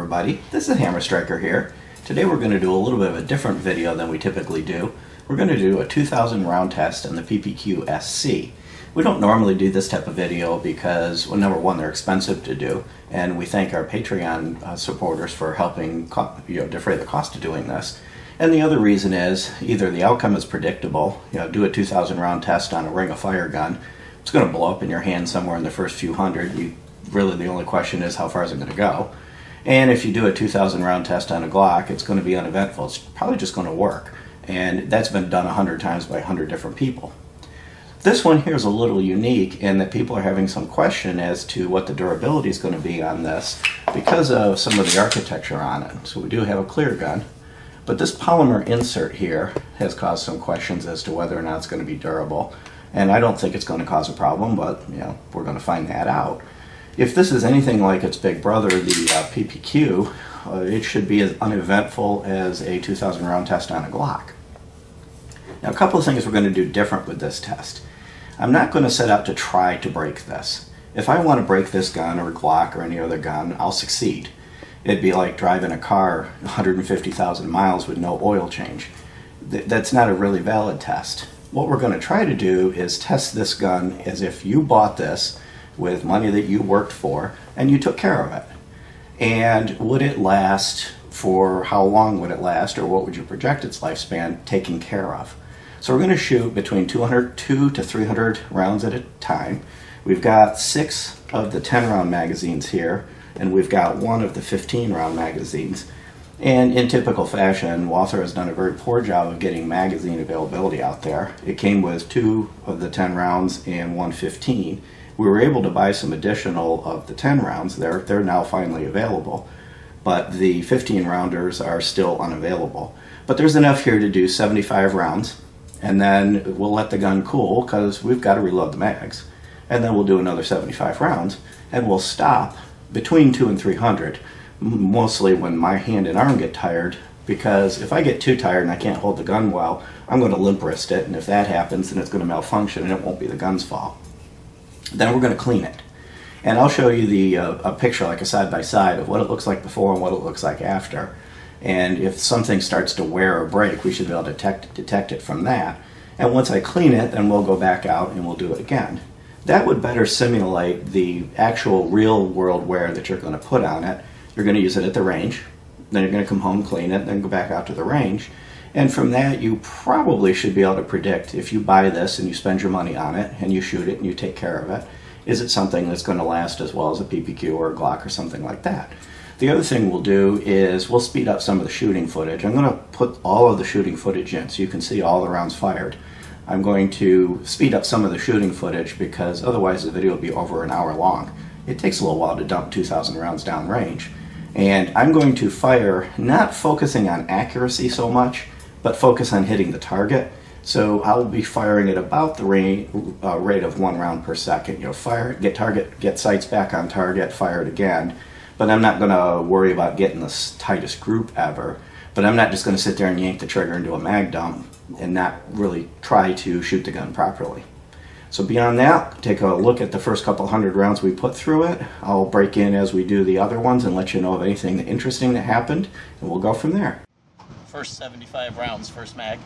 everybody, this is Hammer Striker here. Today we're going to do a little bit of a different video than we typically do. We're going to do a 2,000 round test on the PPQ SC. We don't normally do this type of video because, well, number one, they're expensive to do, and we thank our Patreon supporters for helping defray the cost of doing this. And the other reason is either the outcome is predictable, do a 2,000 round test on a ring of fire gun, it's going to blow up in your hand somewhere in the first few hundred. Really the only question is how far is it going to go. And if you do a 2,000 round test on a Glock, it's going to be uneventful. It's probably just going to work. And that's been done 100 times by 100 different people. This one here is a little unique in that people are having some question as to what the durability is going to be on this because of some of the architecture on it. So we do have a clear gun, but this polymer insert here has caused some questions as to whether or not it's going to be durable. And I don't think it's going to cause a problem, but we're going to find that out. If this is anything like its big brother, the PPQ, it should be as uneventful as a 2,000 round test on a Glock. Now, a couple of things we're going to do different with this test. I'm not going to set out to try to break this. If I want to break this gun or Glock or any other gun, I'll succeed. It'd be like driving a car 150,000 miles with no oil change. That's not a really valid test. What we're going to try to do is test this gun as if you bought this with money that you worked for and you took care of it. And would it last for how long would it last, or what would you project its lifespan taken care of? So we're going to shoot between 200 to 300 rounds at a time. We've got 6 of the 10 round magazines here, and we've got 1 of the 15 round magazines. And in typical fashion, Walther has done a very poor job of getting magazine availability out there. It came with 2 of the 10 rounds and 1 15. We were able to buy some additional of the 10 rounds. They're now finally available, but the 15 rounders are still unavailable. But there's enough here to do 75 rounds, and then we'll let the gun cool because we've got to reload the mags. And then we'll do another 75 rounds, and we'll stop between 200 and 300, mostly when my hand and arm get tired, because if I get too tired and I can't hold the gun well, I'm going to limp wrist it, and if that happens, then it's going to malfunction and it won't be the gun's fault. Then we're going to clean it. And I'll show you a picture, like a side-by-side, of what it looks like before and what it looks like after. And if something starts to wear or break, we should be able to detect it from that. And once I clean it, then we'll go back out and we'll do it again. That would better simulate the actual real-world wear that you're going to put on it. You're going to use it at the range, then you're going to come home, clean it, then go back out to the range. And from that, you probably should be able to predict, if you buy this and you spend your money on it and you shoot it and you take care of it, is it something that's going to last as well as a PPQ or a Glock or something like that? The other thing we'll do is we'll speed up some of the shooting footage. I'm going to put all of the shooting footage in so you can see all the rounds fired. I'm going to speed up some of the shooting footage because otherwise the video will be over an hour long. It takes a little while to dump 2,000 rounds down range. And I'm going to fire not focusing on accuracy so much, but focus on hitting the target. So I'll be firing at about the rate of 1 round per second. Fire, get sights back on target, fire it again. But I'm not going to worry about getting the tightest group ever. But I'm not just going to sit there and yank the trigger and do a mag dump and not really try to shoot the gun properly. So beyond that, take a look at the first couple hundred rounds we put through it. I'll break in as we do the other ones and let you know of anything interesting that happened, and we'll go from there. First 75 rounds, first mag.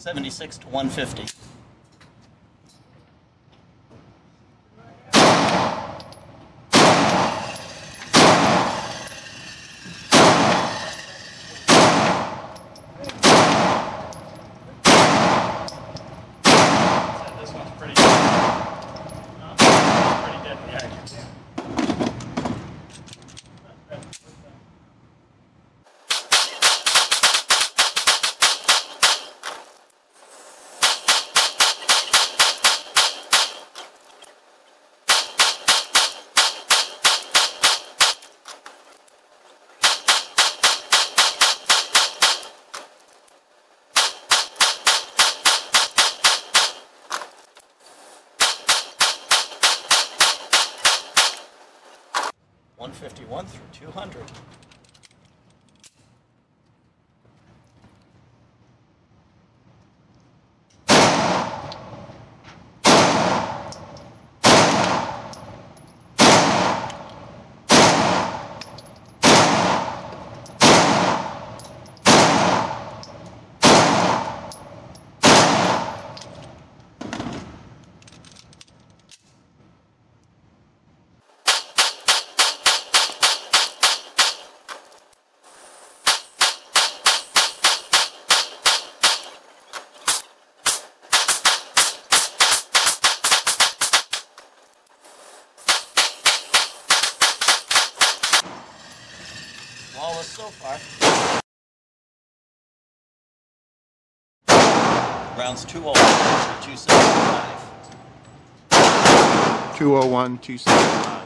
$76 to $150. This one's pretty good. 151 through 200. Flawless so far. Rounds 201 to 275. 201, 275.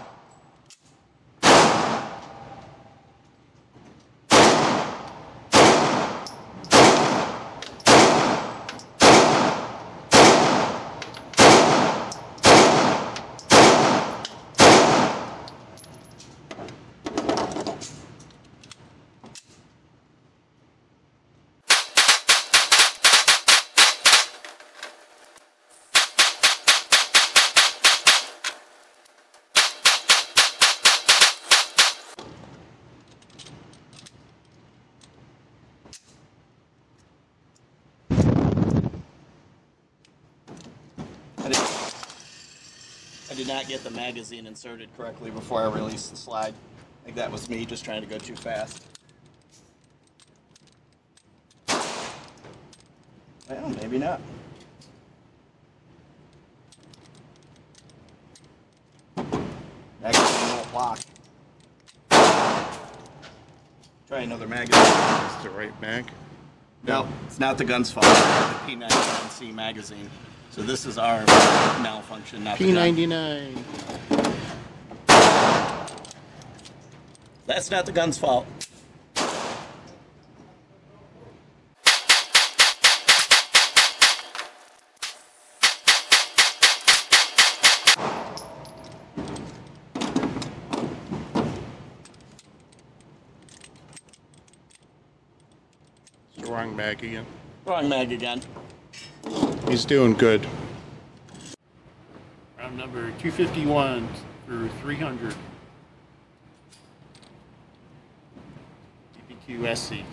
I did not get the magazine inserted correctly before I released the slide. I think that was me just trying to go too fast. Well, maybe not. Magazine won't lock. Try another magazine. That's the right mag? No, it's not the gun's fault. It's the P99C magazine. So this is our malfunction, not P99. the gun. That's not the gun's fault. It's the wrong mag again. Wrong mag again. He's doing good. Round number 251 through 300. PPQ SC.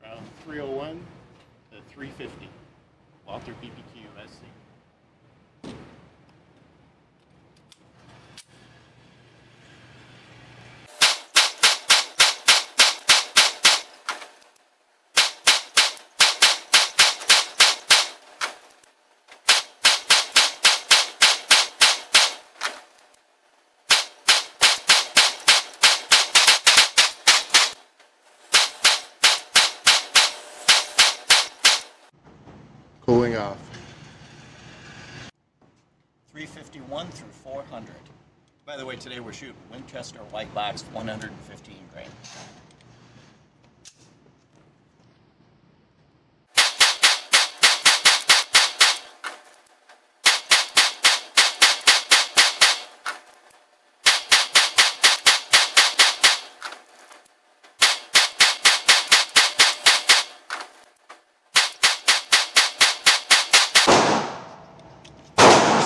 Round 301 to 350. Walther PPQ SC. Cooling off. 351 through 400. By the way, today we're shooting Winchester white box 115 grain.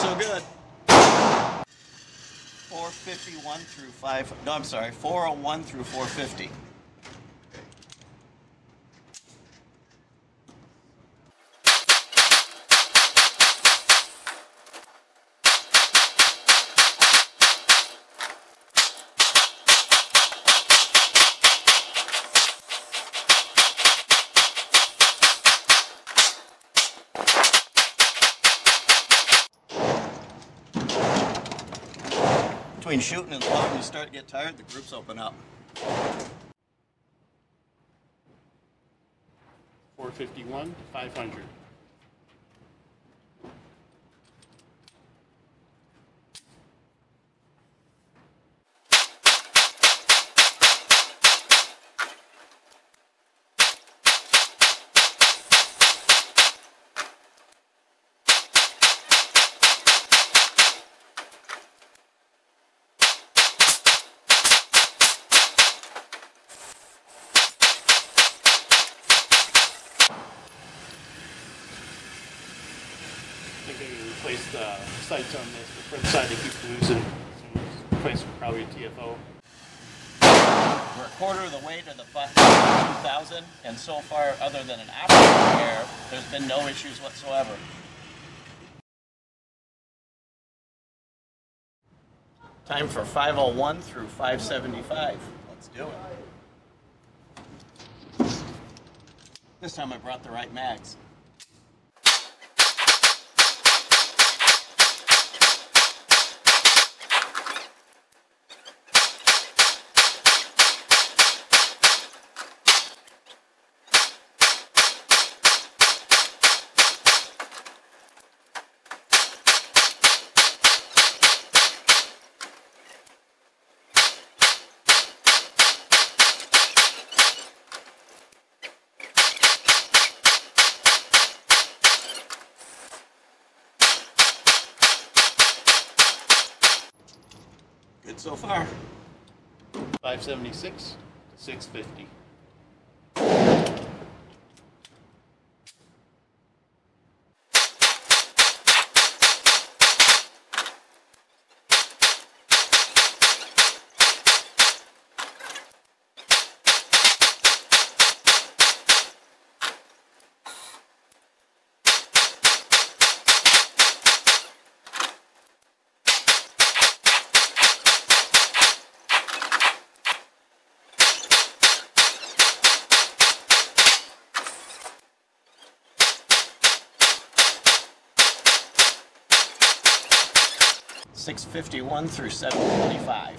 So good. 451 through 5. No, I'm sorry. 401 through 450. Between shooting and loading, you start to get tired, the groups open up. 451 to 500. I think I can replace the sights on this. The front side they keep losing. So replace probably a TFO. We're a quarter of the way to the 2000, and so far, other than an optical repair, there's been no issues whatsoever. Time for 501 through 575. Let's do it. This time I brought the right mags. Good so far. 576 to 650. $651 through $725.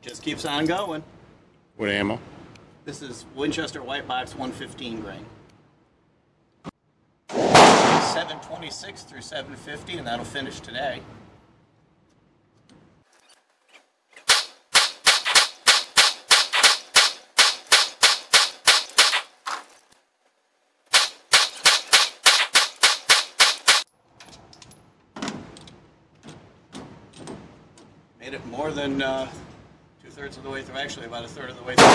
Just keeps on going. What ammo? This is Winchester White Box 115 grain. 726 through 750, and that'll finish today. Made it more than 2/3 of the way through, actually about 1/3 of the way through.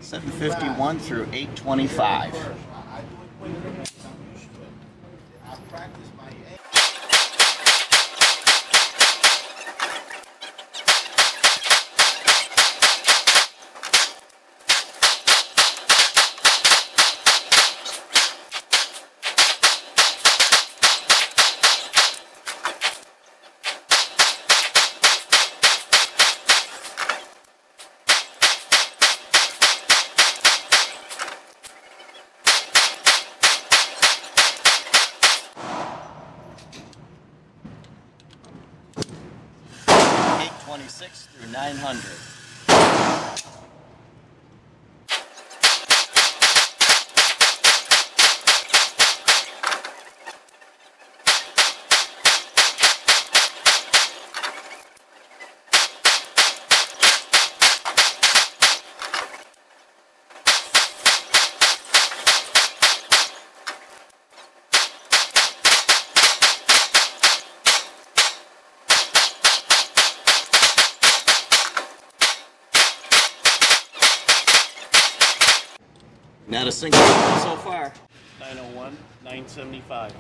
751 through 825. $826 through 900. Not a single one so far. 901, 975.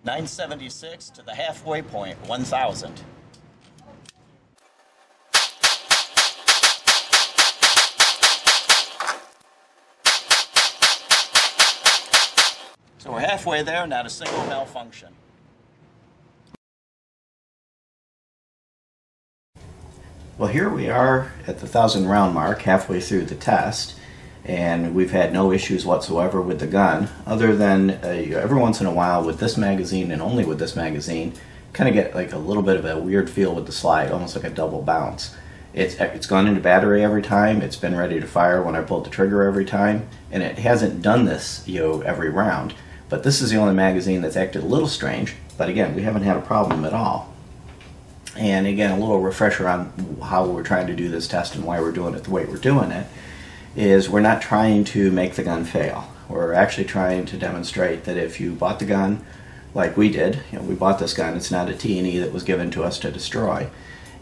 .976 to the halfway point, 1,000. So we're halfway there, not a single malfunction. Well, here we are at the 1,000 round mark, halfway through the test, and we've had no issues whatsoever with the gun, other than every once in a while with this magazine, and only with this magazine, kind of get like a little bit of a weird feel with the slide, almost like a double bounce. It's gone into battery every time, it's been ready to fire when I pulled the trigger every time, and it hasn't done this, every round. But this is the only magazine that's acted a little strange, but again, we haven't had a problem at all. And again, a little refresher on how we're trying to do this test and why we're doing it the way we're doing it, is we're not trying to make the gun fail. We're actually trying to demonstrate that if you bought the gun like we did, we bought this gun, it's not a T&E that was given to us to destroy,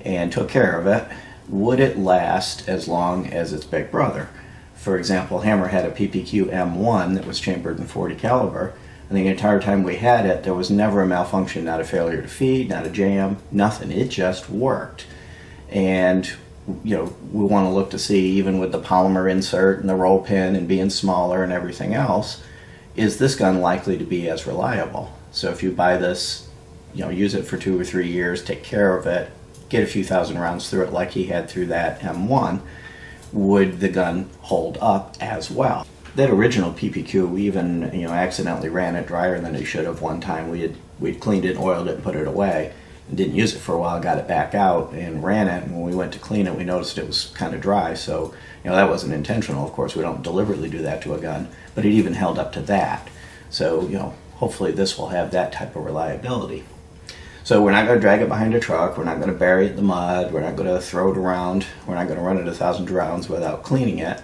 and took care of it, would it last as long as its big brother? For example, Hammer had a PPQ M1 that was chambered in .40 caliber, and the entire time we had it, there was never a malfunction, not a failure to feed, not a jam, nothing. It just worked. And we want to look to see, even with the polymer insert and the roll pin and being smaller and everything else, is this gun likely to be as reliable? So if you buy this, use it for 2 or 3 years, take care of it, get a few thousand rounds through it like he had through that M1, would the gun hold up as well? That original PPQ, we even accidentally ran it drier than it should have one time. We'd cleaned it, oiled it, and put it away, and didn't use it for a while, got it back out and ran it, and when we went to clean it we noticed it was kind of dry, so that wasn't intentional. Of course, we don't deliberately do that to a gun, but it even held up to that. So hopefully this will have that type of reliability. So we're not going to drag it behind a truck, we're not going to bury it in the mud, we're not going to throw it around, we're not going to run it 1,000 rounds without cleaning it.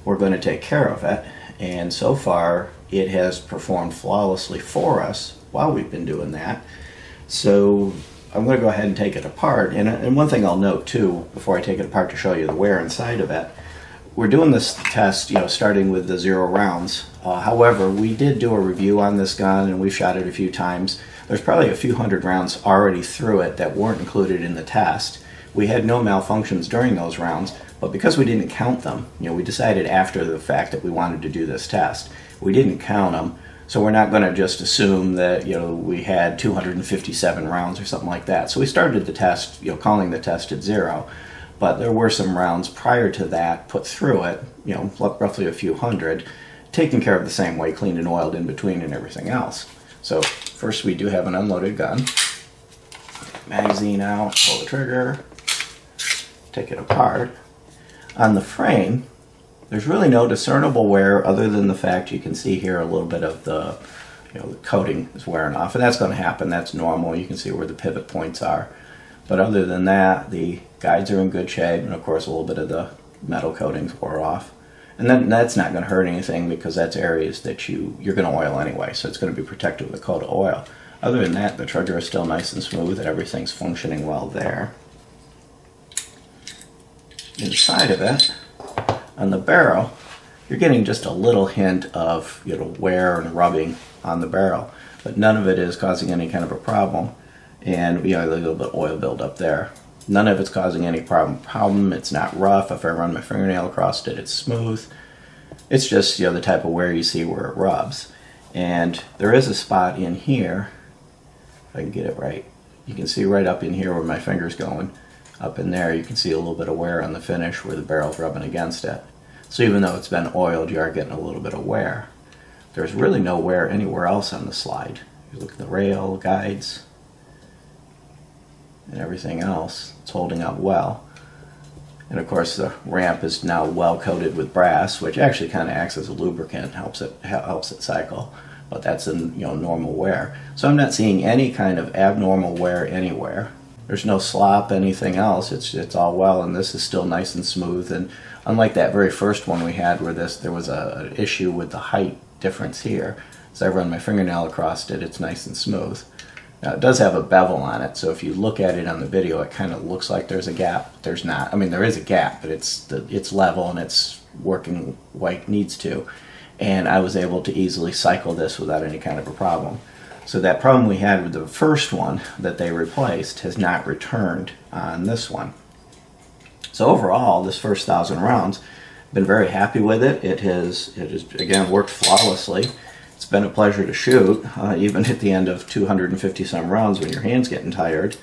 We're going to take care of it, and so far it has performed flawlessly for us while we've been doing that. So I'm going to go ahead and take it apart, and one thing I'll note too before I take it apart to show you the wear inside of it, we're doing this test starting with the 0 rounds. However, we did do a review on this gun and we've shot it a few times. There's probably a few hundred rounds already through it that weren't included in the test. We had no malfunctions during those rounds, but because we didn't count them, we decided after the fact that we wanted to do this test. We didn't count them, so we're not going to just assume that we had 257 rounds or something like that. So we started the test, calling the test at 0, but there were some rounds prior to that put through it, roughly a few hundred, taken care of the same way, cleaned and oiled in between and everything else. So first we do have an unloaded gun. Magazine out, pull the trigger, take it apart. On the frame, there's really no discernible wear other than the fact you can see here a little bit of the, the coating is wearing off, and that's going to happen. That's normal. You can see where the pivot points are. But other than that, the guides are in good shape, and of course a little bit of the metal coatings wore off. And then that's not going to hurt anything because that's areas that you're going to oil anyway, so it's going to be protected with a coat of oil. Other than that, the trigger is still nice and smooth and everything's functioning well there. Inside of it, on the barrel, you're getting just a little hint of wear and rubbing on the barrel, but none of it is causing any kind of a problem. And a little bit of oil buildup there. None of it's causing any problem. It's not rough. If I run my fingernail across it, it's smooth. It's just the type of wear you see where it rubs. And there is a spot in here, if I can get it right, you can see right up in here where my finger's going. Up in there you can see a little bit of wear on the finish where the barrel's rubbing against it. So even though it's been oiled, you are getting a little bit of wear. There's really no wear anywhere else on the slide. You look at the rail, guides, and everything else, it's holding up well. And of course the ramp is now well coated with brass, which actually kind of acts as a lubricant, helps it cycle. But that's in normal wear. So I'm not seeing any kind of abnormal wear anywhere. There's no slop, anything else. It's all well, and this is still nice and smooth. And unlike that very first one we had where there was an issue with the height difference here, as I run my fingernail across it, it's nice and smooth. Now it does have a bevel on it, so if you look at it on the video, it kind of looks like there's a gap. There's not. I mean, there is a gap, but it's level and it's working like it needs to. And I was able to easily cycle this without any kind of a problem. So that problem we had with the first one that they replaced has not returned on this one. So overall, this first 1,000 rounds, been very happy with it. It has again worked flawlessly. It's been a pleasure to shoot, even at the end of 250 some rounds when your hand's getting tired.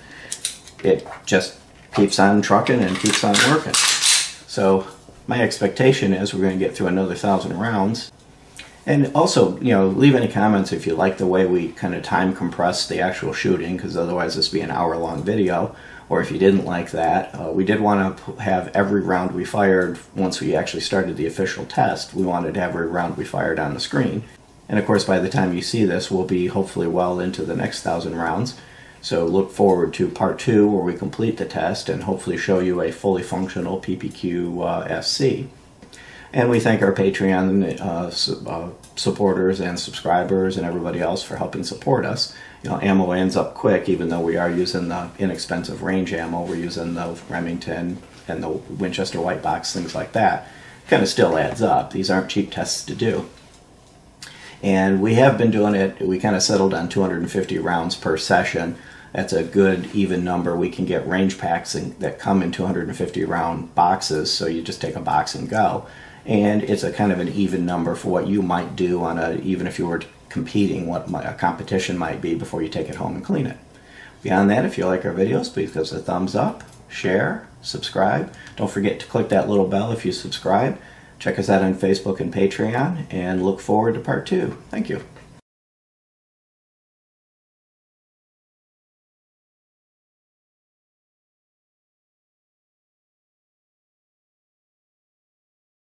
It just keeps on trucking and keeps on working. So my expectation is we're going to get through another 1,000 rounds. And also, leave any comments if you like the way we kind of time compress the actual shooting, because otherwise this would be an hour-long video. Or if you didn't like that, we did want to have every round we fired, once we actually started the official test, we wanted to have every round we fired on the screen. And of course, by the time you see this, we'll be hopefully well into the next 1,000 rounds. So look forward to part 2 where we complete the test and hopefully show you a fully functional PPQ SC. And we thank our Patreon supporters and subscribers and everybody else for helping support us. Ammo ends up quick, even though we are using the inexpensive range ammo. We're using the Remington and the Winchester white box, things like that. It kind of still adds up. These aren't cheap tests to do. And we have been doing it, we kind of settled on 250 rounds per session. That's a good even number. We can get range packs that come in 250 round boxes, so you just take a box and go. And it's a kind of an even number for what you might do on even if you were competing, what a competition might be before you take it home and clean it. Beyond that, if you like our videos, please give us a thumbs up, share, subscribe. Don't forget to click that little bell if you subscribe. Check us out on Facebook and Patreon, and look forward to part 2. Thank you.